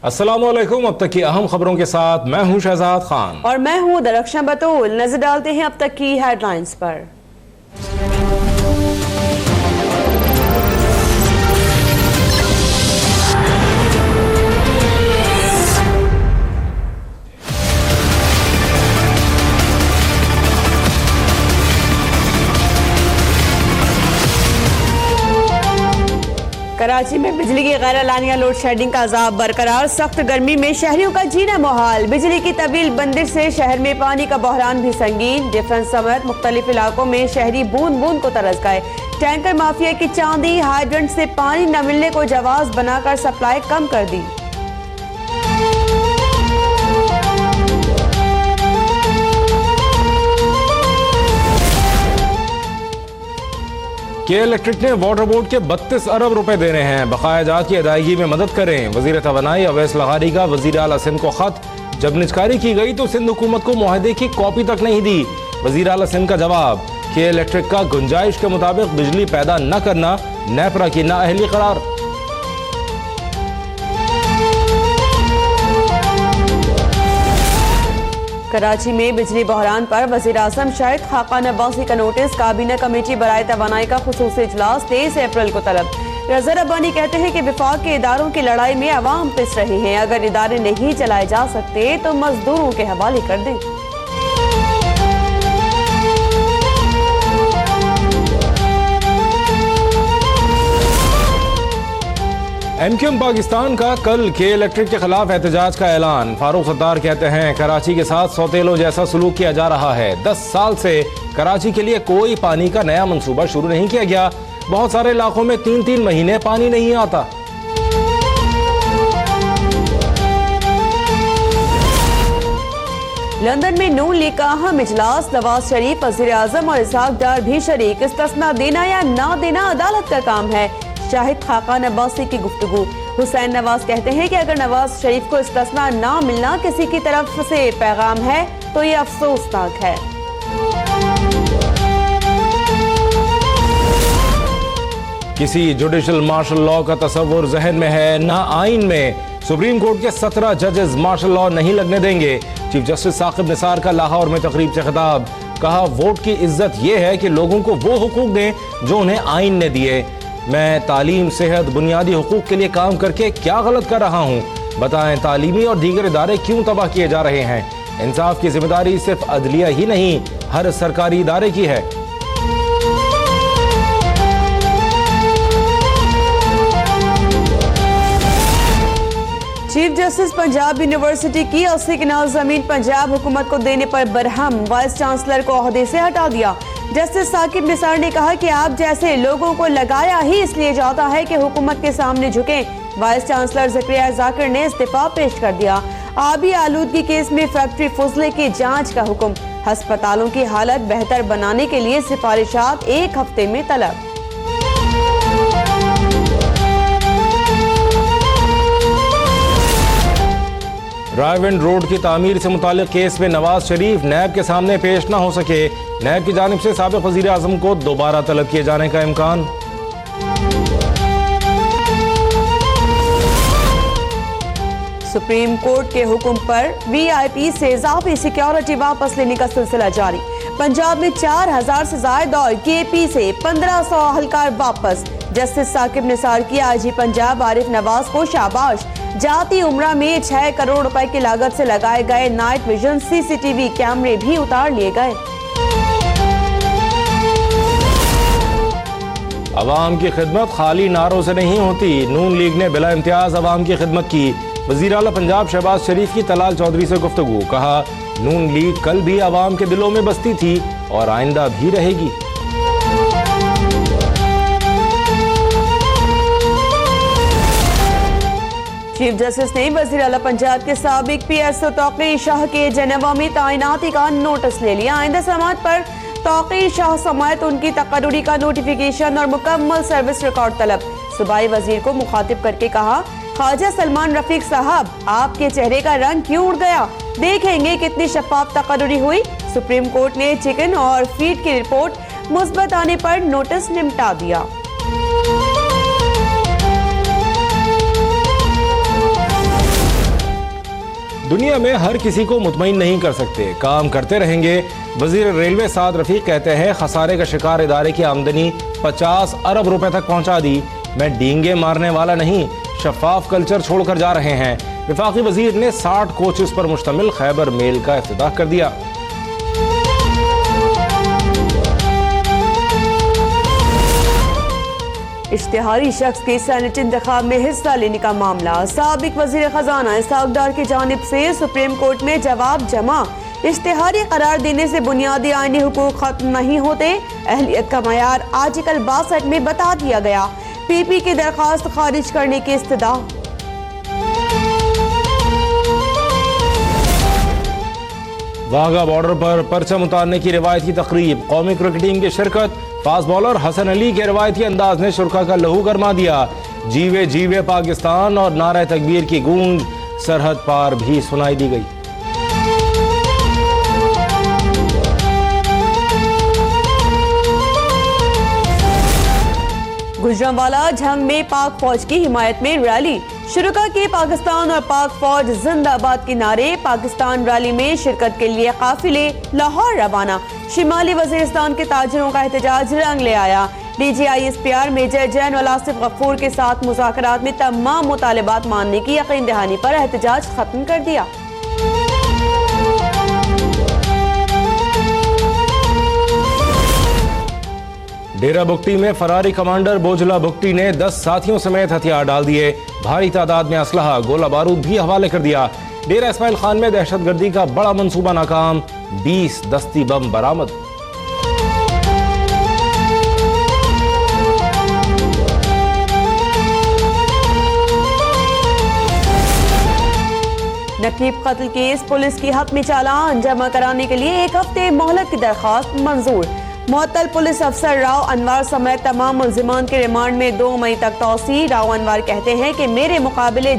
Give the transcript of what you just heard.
अस्सलामुअलैकुम। अब तक की अहम खबरों के साथ मैं हूं शहजाद खान और मैं हूं दरख्शां बतूल। नजर डालते हैं अब तक की हेडलाइंस पर। कराची में बिजली की गैर एलानिया लोड शेडिंग का अजाब बरकरार। सख्त गर्मी में शहरियों का जीना मुहाल। बिजली की तवील बंदिश से शहर में पानी का बहरान भी संगीन। डिफरेंस समेत मुख्तलिफ इलाकों में शहरी बूंद बूंद को तरस गए। टैंकर माफिया की चांदी। हाइड्रेंट से पानी न मिलने को जवाज बनाकर सप्लाई कम कर दी। के इलेक्ट्रिक ने वाटर बोर्ड के 32 अरब रुपए देने हैं। बकाया जात की अदायगी में मदद करें। वजीर तवानाई अवैस लगारी का वजीर आला सिंध को खत। जब निजकारी की गई तो सिंध हुकूमत को मुआहदे की कॉपी तक नहीं दी। वजीर आला सिंध का जवाब, के इलेक्ट्रिक का गुंजाइश के मुताबिक बिजली पैदा न करना नेपरा की नाअहली करार। कराची में बिजली बहरान पर वज़ीर आज़म शाहिद खाकान अब्बासी का नोटिस। काबीना कमेटी बराए तवानाई का खुसूसी इजलास 23 अप्रैल को तलब। रज़ा रब्बानी कहते हैं कि विफाक के इदारों की लड़ाई में अवाम पिस रहे हैं। अगर इदारे नहीं चलाए जा सकते तो मजदूरों के हवाले कर दें। एमक्यूएम पाकिस्तान का कल के इलेक्ट्रिक के खिलाफ एहतजाज का ऐलान। फारूक सत्तार कहते हैं कराची के साथ सौतेलों जैसा सलूक किया जा रहा है। 10 साल से कराची के लिए कोई पानी का नया मंसूबा शुरू नहीं किया गया। बहुत सारे इलाकों में 3-3 महीने पानी नहीं आता। लंदन में नून लीग का अहम इजलास। नवाज शरीफ, वज़ीर आज़म और इसहाक डार भी शरीक। इस्तिस्ना देना या ना देना अदालत का काम है। शाहिद खाकान अब्बासी की गुफ्तगू। हुसैन नवाज कहते हैं कि अगर नवाज शरीफ को इस्तिस्ना ना मिलना किसी की तरफ से पैगाम है तो ये अफसोसनाक है। किसी जुडिशल मार्शल लॉ का तस्वुर जहन में है ना आइन में। सुप्रीम कोर्ट के 17 जजेस मार्शल लॉ नहीं लगने देंगे। चीफ जस्टिस साकिब निसार का लाहौर में तकरीब से खिताब। कहा, वोट की इज्जत यह है कि लोगों को वो हुकूक दें जो उन्हें आइन ने दिए। मैं तालीम, सेहत, बुनियादी हुकूक के लिए काम करके क्या गलत कर रहा हूँ? बताएं तालीमी और दीगर इदारे क्यों तबाह किए जा रहे हैं? इंसाफ की जिम्मेदारी सिर्फ अदलिया ही नहीं हर सरकारी इदारे की है। चीफ जस्टिस पंजाब यूनिवर्सिटी की 80 कनाल जमीन पंजाब हुकूमत को देने पर बरहम। वाइस चांसलर को ओहदे से हटा दिया। जस्टिस साकिब निसार ने कहा कि आप जैसे लोगों को लगाया ही इसलिए जाता है कि हुकूमत के सामने झुकें। वाइस चांसलर ज़करिया ज़ाकिर ने इस्तीफा पेश कर दिया। आबी आलूदगी केस में फैक्ट्री फुजले की जांच का हुक्म। अस्पतालों की हालत बेहतर बनाने के लिए सिफारिशात 1 हफ्ते में तलब। रायविंड रोड की तामीर से मुतालिक केस में नवाज शरीफ नैब के सामने पेश न हो सके। नैब की जानिब से साबिक वज़ीर आज़म को दोबारा तलब किए जाने का इम्कान। सुप्रीम कोर्ट के हुक्म पर वीआईपी से इजाफी सिक्योरिटी वापस लेने का सिलसिला जारी। पंजाब में 4000 से ज्यादा और केपी से 1500 अहलकार वापस। जस्टिस साकिब निसार की आईजी पंजाब आरिफ नवाज को शाबाश। जाती उमरा में 6 करोड़ रुपए की लागत से लगाए गए नाइट विजन सीसीटीवी कैमरे भी उतार लिए गए। अवाम की खिदमत खाली नारों से नहीं होती। नून लीग ने बिला इम्तियाज अवाम की खिदमत की। वज़ीर आला पंजाब शहबाज शरीफ की तलाल चौधरी से गुफ्तगू। कहा, नून लीग कल भी अवाम के दिलों में बसती थी और आइंदा भी रहेगी। चीफ जस्टिस ने वज़ीर आला पंजाब के साबिक पीएसओ तौक़ीर शाह के जेनेवा में तैनाती का नोटिस ले लिया। आइंदा समात पर तौक़ीर शाह समेत उनकी तकर्रुरी का नोटिफिकेशन और मुकम्मल सर्विस रिकॉर्ड तलब। सूबाई वजीर को मुखातिब करके कहा, ख्वाजा सलमान रफीक साहब, आपके चेहरे का रंग क्यों उड़ गया? देखेंगे कितनी शफाफ तकर्रुरी हुई। सुप्रीम कोर्ट ने चिकन और फीड की रिपोर्ट मुस्बत आने पर नोटिस निपटा दिया। दुनिया में हर किसी को मुतमईन नहीं कर सकते, काम करते रहेंगे। वजीर रेलवे साद रफीक कहते हैं खसारे का शिकार इदारे की आमदनी 50 अरब रुपए तक पहुंचा दी। मैं डींगे मारने वाला नहीं, शफाफ कल्चर छोड़कर जा रहे हैं। वफाकी वजीर ने 60 कोचेस पर मुश्तमिल खैबर मेल का इफ्तिताह कर दिया। इश्तिहारी शख्स के सेनेट इंतखाब में हिस्सा लेने का मामला। साबिक वजीर खजाना इसहाक डार की जानिब से सुप्रीम कोर्ट में जवाब जमा। इश्तिहारी करार देने से बुनियादी आईनी हुकूक खत्म नहीं होते। अहलियत का मयार आर्टिकल 62 में बता दिया गया। पीपी की दरखास्त खारिज करने की इस्तदा। वाघा बॉर्डर पर परचम उतारने की रिवायती तकरीब, कौमी क्रिकेट टीम की शिरकत। फास्ट बॉलर हसन अली के रिवायती अंदाज ने शुरा का लहू गरमा दिया। जीवे जीवे पाकिस्तान और नारा तकबीर की गूंज सरहद पार भी सुनाई दी गई। गुजरांवाला जंग में पाक फौज की हिमायत में रैली। शुरुका के पाकिस्तान और पाक फौज जिंदाबाद के नारे। पाकिस्तान रैली में शिरकत के लिए काफिले लाहौर रवाना। शिमाली वजीरिस्तान के ताजिरों का एहतजाज रंग ले आया। DGISPR major general Asif Ghafoor के साथ मुज़ाकरात में तमाम मुतालिबात मानने की यकीन दहानी पर एहतजाज खत्म कर दिया। डेरा बुगटी में फरारी कमांडर बोझला बुगटी ने 10 साथियों समेत हथियार डाल दिए। भारी तादाद में असलहा, गोला बारूद भी हवाले कर दिया। डेरा इस्माइल खान में दहशतगर्दी का बड़ा मंसूबा नाकाम, 20 दस्ती बम बरामद। नकीब कत्ल केस, पुलिस की हक में चालान जमा कराने के लिए 1 हफ्ते मोहलत की दरखास्त मंजूर। मुअत्तल पुलिस अफसर राव अनवर समेत तमाम मुल्जिमान के रिमांड में 2 मई तक तौसी। राव अनवर कहते हैं कि मेरे मुकाबले